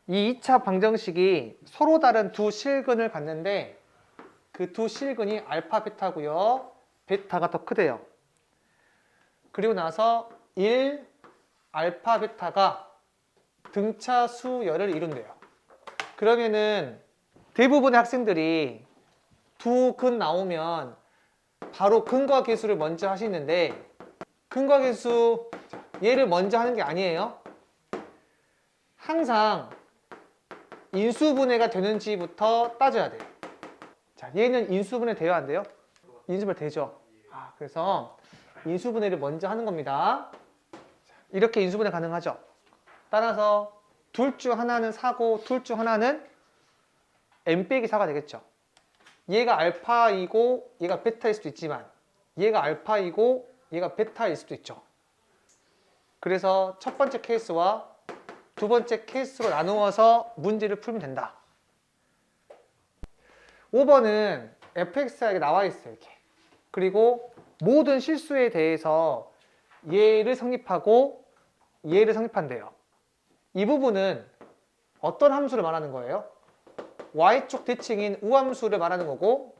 이 2차 방정식이 서로 다른 두 실근을 갖는데 그 두 실근이 알파, 베타고요. 베타가 더 크대요. 그리고 나서 1 알파, 베타가 등차 수열을 이룬대요. 그러면은 대부분의 학생들이 두 근 나오면 바로 근과 계수를 먼저 하시는데 근과 계수 얘를 먼저 하는 게 아니에요. 항상 인수분해가 되는지부터 따져야 돼요. 자, 얘는 인수분해 돼야 안 돼요? 인수분해 되죠. 그래서 인수분해를 먼저 하는 겁니다. 이렇게 인수분해 가능하죠. 따라서 둘 중 하나는 4고 둘 중 하나는 n 빼기 4가 되겠죠. 얘가 알파이고 얘가 베타일 수도 있지만 얘가 알파이고 얘가 베타일 수도 있죠. 그래서 첫 번째 케이스와 두 번째 케이스로 나누어서 문제를 풀면 된다. 5번은 fx가 나와 있어요. 이렇게. 그리고 모든 실수에 대해서 얘를 성립하고 얘를 성립한대요. 이 부분은 어떤 함수를 말하는 거예요? y축 대칭인 우함수를 말하는 거고,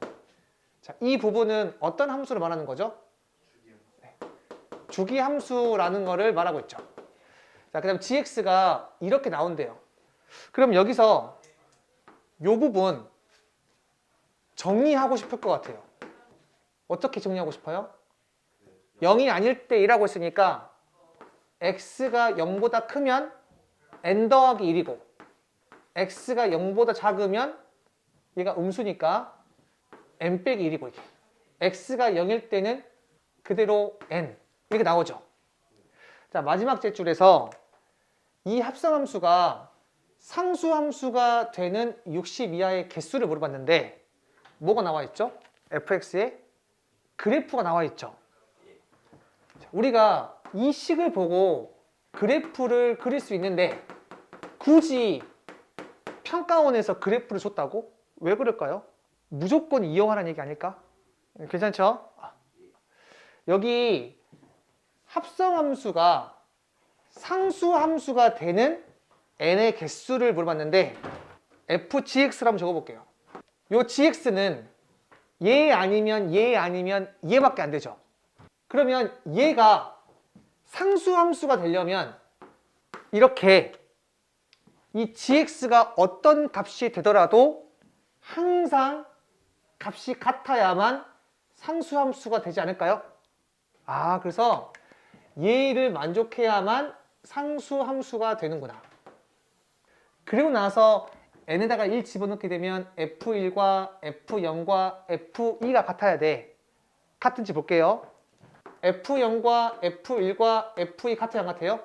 자, 이 부분은 어떤 함수를 말하는 거죠? 주기함수라는 거를 말하고 있죠. 자, 그 다음 gx가 이렇게 나온대요. 그럼 여기서 이 부분 정리하고 싶을 것 같아요. 어떻게 정리하고 싶어요? 0이 아닐 때 1하고 있으니까 x가 0보다 크면 n 더하기 1이고 x가 0보다 작으면 얘가 음수니까 n 빼기 1이고 이게. x가 0일 때는 그대로 n 이렇게 나오죠. 자, 마지막 제줄에서 이 합성함수가 상수함수가 되는 60 이하의 개수를 물어봤는데 뭐가 나와 있죠? fx의 그래프가 나와 있죠. 우리가 이 식을 보고 그래프를 그릴 수 있는데 굳이 평가원에서 그래프를 줬다고? 왜 그럴까요? 무조건 이용하라는 얘기 아닐까? 괜찮죠? 여기 합성함수가 상수함수가 되는 n의 개수를 물어봤는데 fgx를 한번 적어볼게요. 요 gx는 얘 아니면 얘 아니면 얘밖에 안 되죠. 그러면 얘가 상수함수가 되려면 이렇게 이 gx가 어떤 값이 되더라도 항상 값이 같아야만 상수함수가 되지 않을까요? 그래서 얘를 만족해야만 상수함수가 되는구나. 그리고 나서 n에다가 1 집어넣게 되면 f1과 f0과 f2가 같아야 돼. 같은지 볼게요. f0과 f1과 f2 같아요, 안 같아요?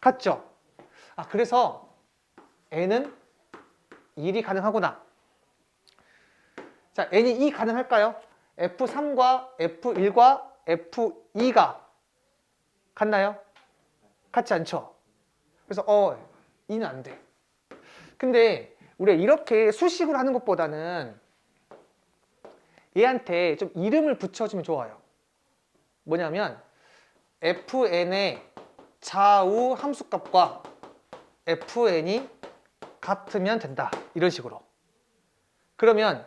같죠? 그래서 n은 1이 가능하구나. 자, n이 2 가능할까요? f3과 f1과 f2가 같나요? 같지 않죠? 그래서 2는 안 돼. 근데 우리가 이렇게 수식으로 하는 것보다는 얘한테 좀 이름을 붙여주면 좋아요. 뭐냐면 fn의 좌우 함수값과 fn이 같으면 된다. 이런 식으로. 그러면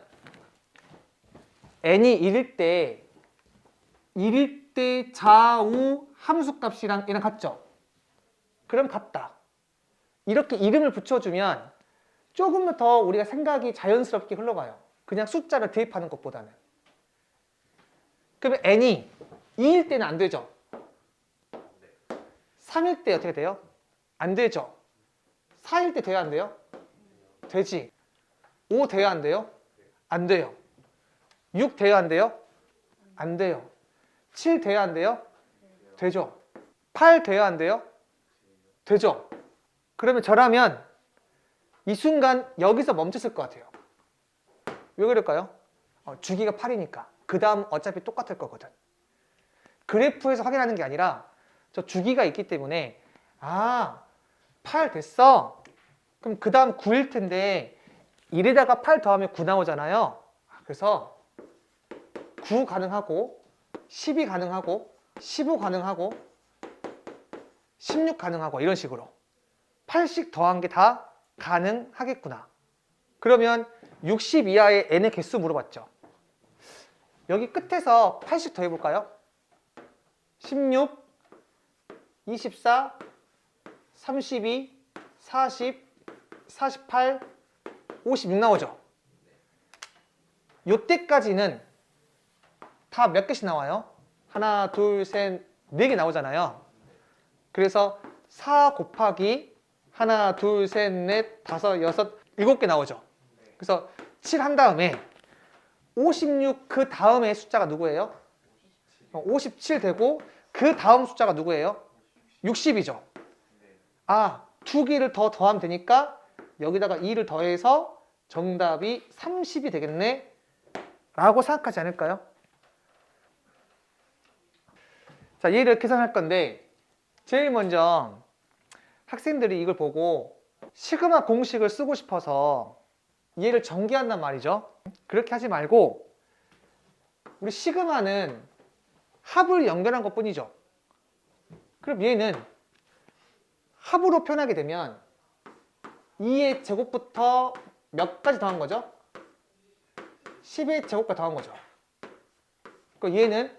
n이 1일 때 좌우 함수값이랑 얘랑 같죠? 그럼 같다. 이렇게 이름을 붙여주면 조금 더 우리가 생각이 자연스럽게 흘러가요. 그냥 숫자를 대입하는 것보다는. 그러면 n이 2일 때는 안 되죠? 3일 때 어떻게 돼요? 안 되죠? 4일 때 돼야 안 돼요? 되지. 5 돼야 안 돼요? 안 돼요. 6 돼야 안 돼요? 안 돼요. 7 돼야 안 돼요? 되죠. 8 돼야 안 돼요? 되죠. 그러면 저라면 이 순간 여기서 멈췄을 것 같아요. 왜 그럴까요? 주기가 8이니까. 그 다음 어차피 똑같을 거거든. 그래프에서 확인하는 게 아니라 저 주기가 있기 때문에 8 됐어. 그럼 그 다음 9일 텐데 1에다가 8 더하면 9 나오잖아요. 그래서 9 가능하고 12 가능하고 15 가능하고 16 가능하고 이런 식으로 8씩 더한 게 다 가능하겠구나. 그러면 60 이하의 n의 개수 물어봤죠. 여기 끝에서 8씩 더해볼까요? 16, 24, 32, 40, 48, 56 나오죠. 요때까지는 다 몇 개씩 나와요? 하나, 둘, 셋, 4개 나오잖아요. 그래서 4 곱하기 하나, 둘, 셋, 넷, 다섯, 여섯, 7개 나오죠. 그래서 7 한 다음에 56 그 다음에 숫자가 누구예요? 57 되고 그 다음 숫자가 누구예요? 60이죠. 아, 2개를 더 더하면 되니까 여기다가 2를 더해서 정답이 30이 되겠네 라고 생각하지 않을까요? 자, 얘를 계산할 건데 제일 먼저 학생들이 이걸 보고 시그마 공식을 쓰고 싶어서 얘를 전개한단 말이죠. 그렇게 하지 말고 우리 시그마는 합을 연결한 것 뿐이죠. 그럼 얘는 합으로 표현하게 되면 2의 제곱부터 몇 가지 더한 거죠? 10의 제곱까지 더한 거죠. 그럼 얘는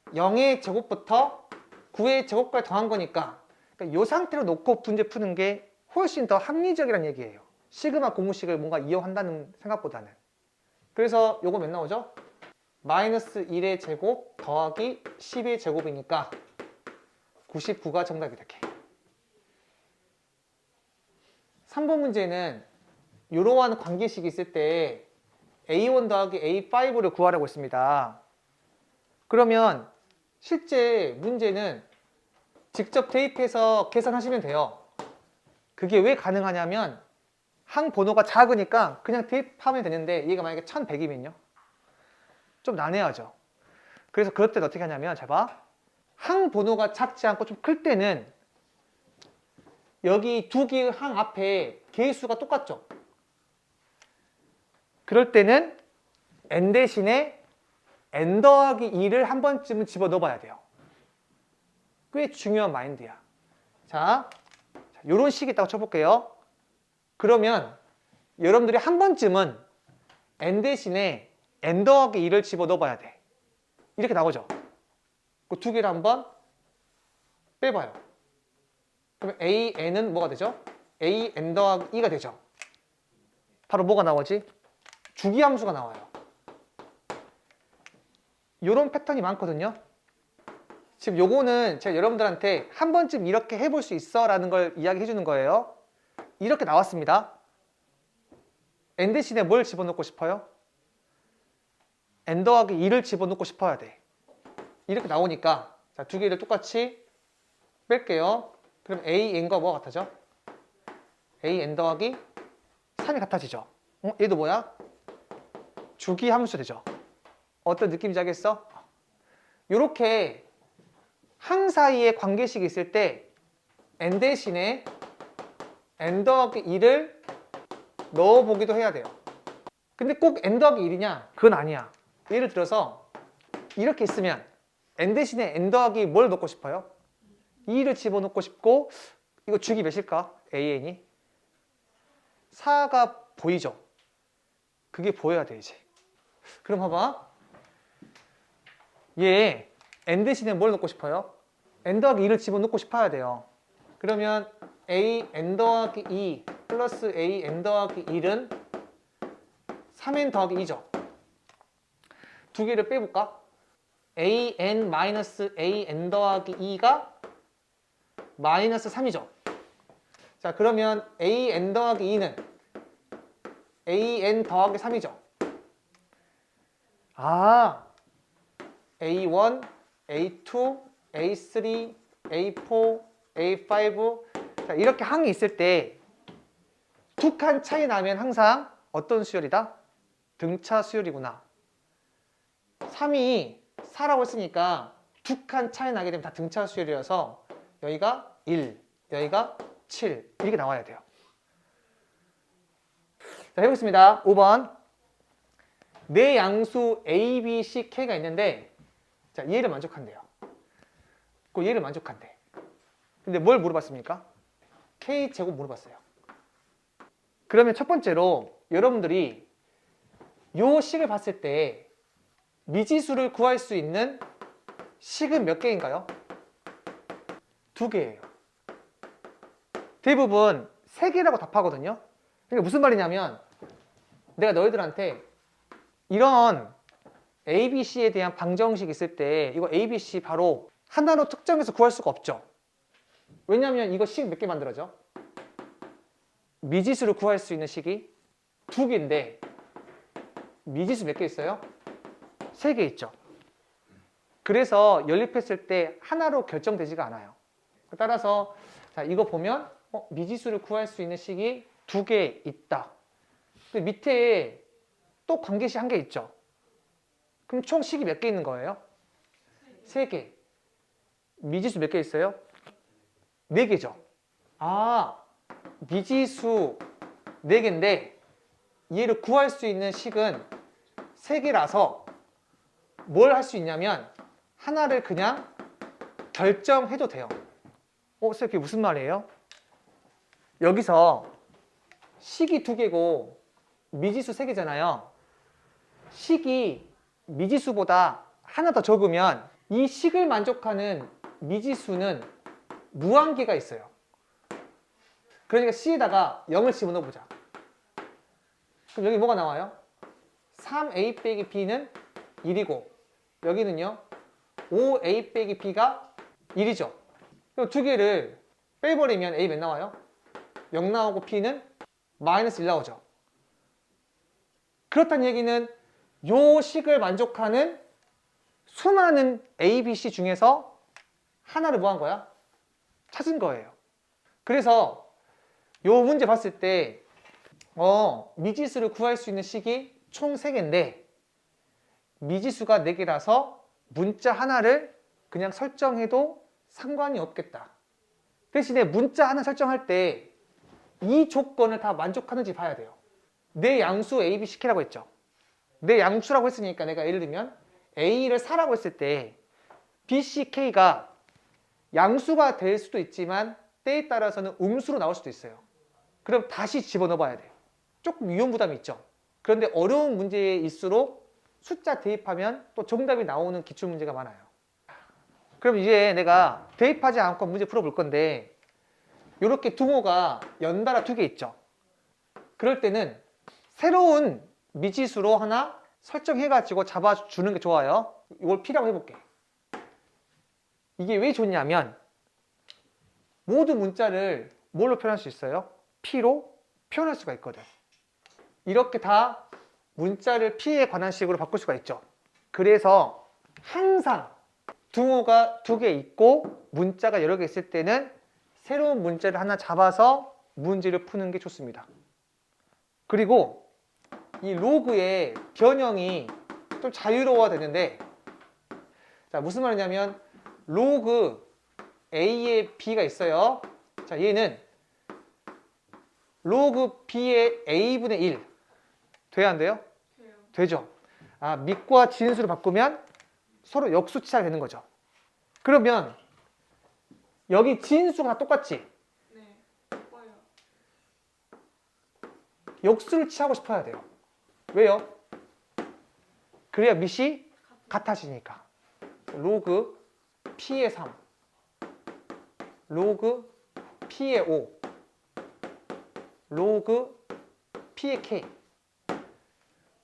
0의 제곱부터 9의 제곱까지 더한 거니까 이 상태로 놓고 문제 푸는 게 훨씬 더 합리적이라는 얘기예요. 시그마 공식을 뭔가 이용한다는 생각보다는. 그래서 요거 몇 나오죠? 마이너스 1의 제곱 더하기 10의 제곱이니까 99가 정답이 되게. 3번 문제는 이러한 관계식이 있을 때 A1 더하기 A5를 구하라고 했습니다. 그러면 실제 문제는 직접 대입해서 계산하시면 돼요. 그게 왜 가능하냐면 항 번호가 작으니까 그냥 대입하면 되는데 얘가 만약에 1100이면요? 좀 난해하죠. 그래서 그럴 때는 어떻게 하냐면 잘 봐. 항 번호가 작지 않고 좀 클 때는 여기 두 개의 항 앞에 개수가 똑같죠. 그럴 때는 n 대신에 n 더하기 2를 한 번쯤은 집어넣어 봐야 돼요. 꽤 중요한 마인드야. 자, 이런 식이 있다고 쳐볼게요. 그러면 여러분들이 한 번쯤은 n 대신에 n 더하기 2를 집어넣어 봐야 돼. 이렇게 나오죠. 그 두 개를 한번 빼봐요. 그러면 an은 뭐가 되죠? an 더하기 2가 되죠. 바로 뭐가 나오지? 주기함수가 나와요. 이런 패턴이 많거든요. 지금 요거는 제가 여러분들한테 한 번쯤 이렇게 해볼 수 있어 라는 걸 이야기해 주는 거예요. 이렇게 나왔습니다. n 대신에 뭘 집어넣고 싶어요? n 더하기 2를 집어넣고 싶어야 돼. 이렇게 나오니까 자, 두 개를 똑같이 뺄게요. 그럼 an과 뭐가 같아져? an 더하기 3이 같아지죠. 얘도 뭐야? 주기함수 되죠. 어떤 느낌인지 알겠어? 이렇게 항 사이에 관계식이 있을 때 n 대신에 n 더하기 2를 넣어보기도 해야 돼요. 근데 꼭 n 더하기 1이냐? 그건 아니야. 예를 들어서 이렇게 있으면 n 대신에 n 더하기 뭘 넣고 싶어요? 2를 집어넣고 싶고 이거 주기 몇일까? an이 4가 보이죠? 그게 보여야 돼 이제. 그럼 봐봐. 얘 n 대신에 뭘 넣고 싶어요? n 더하기 2를 집어넣고 싶어야 돼요. 그러면 a n 더하기 2 플러스 a n 더하기 1은 3n 더하기 2죠. 두 개를 빼볼까? a n 마이너스 a n 더하기 2가 마이너스 3이죠. 자, 그러면 a n 더하기 2는 a n 더하기 3이죠. 아, A1, A2, A3, A4, A5 자, 이렇게 항이 있을 때 두 칸 차이 나면 항상 어떤 수열이다? 등차 수열이구나. 3이 4라고 했으니까 두 칸 차이 나게 되면 다 등차 수열이어서 여기가 1, 여기가 7 이렇게 나와야 돼요. 자, 해보겠습니다. 5번 네 양수 A, B, C, K가 있는데 자, 얘를 만족한대요. 그 얘를 만족한대. 근데 뭘 물어봤습니까? K제곱 물어봤어요. 그러면 첫 번째로 여러분들이 요 식을 봤을 때 미지수를 구할 수 있는 식은 몇 개인가요? 2개예요. 대부분 3개라고 답하거든요. 그러니까 무슨 말이냐면 내가 너희들한테 이런 ABC에 대한 방정식 있을 때 이거 ABC 바로 하나로 특정해서 구할 수가 없죠. 왜냐하면 이거 식 몇 개 만들어져? 미지수를 구할 수 있는 식이 2개인데 미지수 몇 개 있어요? 3개 있죠. 그래서 연립했을 때 하나로 결정되지가 않아요. 따라서 자, 이거 보면 미지수를 구할 수 있는 식이 2개 있다. 근데 밑에 또 관계식 1개 있죠. 그럼 총 식이 몇 개 있는 거예요? 3개. 미지수 몇 개 있어요? 4개죠. 아, 미지수 4개인데 얘를 구할 수 있는 식은 3개라서 뭘 할 수 있냐면 하나를 그냥 결정해도 돼요. 선생님 그게 무슨 말이에요? 여기서 식이 2개고 미지수 3개잖아요. 식이 미지수보다 하나 더 적으면 이 식을 만족하는 미지수는 무한계가 있어요. 그러니까 C에다가 0을 집어넣어 보자. 그럼 여기 뭐가 나와요? 3A 빼기 B는 1이고 여기는요 5A 빼기 B가 1이죠. 그럼 2개를 빼버리면 A 몇 나와요? 0 나오고 B는 마이너스 1 나오죠. 그렇다는 얘기는 요 식을 만족하는 수많은 A, B, C 중에서 하나를 뭐 한 거야? 찾은 거예요. 그래서 요 문제 봤을 때 미지수를 구할 수 있는 식이 총 3개인데 미지수가 4개라서 문자 하나를 그냥 설정해도 상관이 없겠다. 대신에 문자 하나 설정할 때 이 조건을 다 만족하는지 봐야 돼요. 내 양수 A, B, C, K라고 했죠. 내 양수라고 했으니까 내가 예를 들면 A를 4라고 했을 때 B, C, K가 양수가 될 수도 있지만 때에 따라서는 음수로 나올 수도 있어요. 그럼 다시 집어넣어 봐야 돼요. 조금 위험 부담이 있죠. 그런데 어려운 문제일수록 숫자 대입하면 또 정답이 나오는 기출문제가 많아요. 그럼 이제 내가 대입하지 않고 문제 풀어볼 건데 이렇게 등호가 연달아 2개 있죠. 그럴 때는 새로운 미지수로 하나 설정해가지고 잡아주는 게 좋아요. 이걸 P라고 해볼게. 이게 왜 좋냐면 모든 문자를 뭘로 표현할 수 있어요? P로 표현할 수가 있거든. 이렇게 다 문자를 P에 관한 식으로 바꿀 수가 있죠. 그래서 항상 등호가 2개 있고 문자가 여러 개 있을 때는 새로운 문자를 하나 잡아서 문제를 푸는 게 좋습니다. 그리고 이 로그의 변형이 좀 자유로워야 되는데 자, 무슨 말이냐면 로그 A에 B가 있어요. 자, 얘는 로그 B의 A분의 1 돼야 안 돼요? 되죠. 아, 밑과 진수를 바꾸면 서로 역수치가 되는 거죠. 그러면 여기 진수가 다 똑같지? 네, 예뻐요. 역수를 취하고 싶어야 돼요. 왜요? 그래야 밑이 같아지니까. 로그 P의 3 로그 P의 5 로그 P의 K.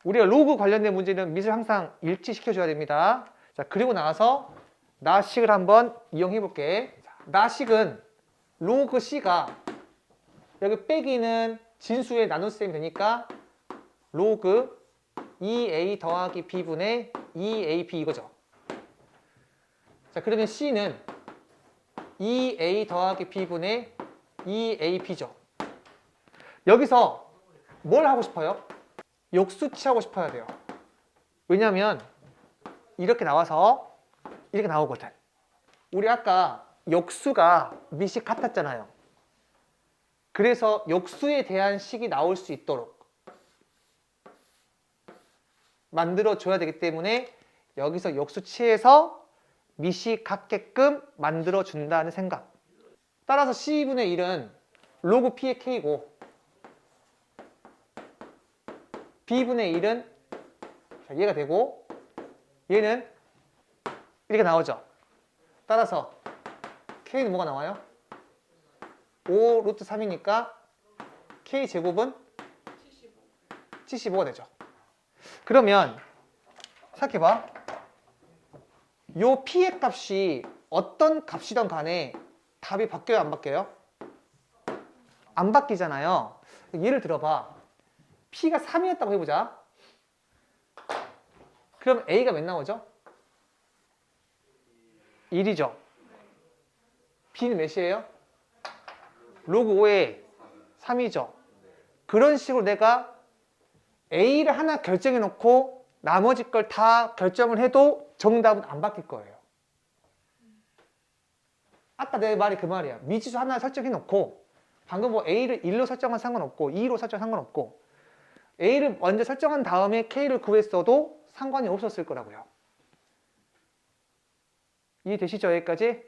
우리가 로그 관련된 문제는 밑을 항상 일치시켜줘야 됩니다. 자, 그리고 나서 나식을 한번 이용해 볼게. 나식은 로그 C가 여기 빼기는 진수에 나눗셈이 되니까 로그 2A 더하기 B분의 2AB 이거죠. 자, 그러면 C는 2A 더하기 B분의 2AB죠. 여기서 뭘 하고 싶어요? 역수치하고 싶어야 돼요. 왜냐면 이렇게 나와서 이렇게 나오거든. 우리 아까 역수가 밑이 같았잖아요. 그래서 역수에 대한 식이 나올 수 있도록 만들어줘야 되기 때문에 여기서 역수치해서 밑이 같게끔 만들어준다는 생각. 따라서 C분의 1은 로그 P의 K고 B분의 1은 얘가 되고 얘는 이렇게 나오죠. 따라서 K는 뭐가 나와요? 5 루트 3이니까 K제곱은 75가 되죠. 그러면 생각해봐. 요 P의 값이 어떤 값이든 간에 답이 바뀌어요? 안 바뀌어요? 안 바뀌잖아요. 예를 들어봐. P가 3이었다고 해보자. 그럼 A가 몇 나오죠? 1이죠. B는 몇이에요? 로그 5에 3이죠. 그런 식으로 내가 A를 하나 결정해 놓고 나머지 걸 다 결정을 해도 정답은 안 바뀔 거예요. 아까 내 말이 그 말이야. 미지수 하나 설정해 놓고 방금 뭐 A를 1로 설정한 상관없고 2로 설정한 상관없고 A를 먼저 설정한 다음에 K를 구했어도 상관이 없었을 거라고요. 이해되시죠? 여기까지?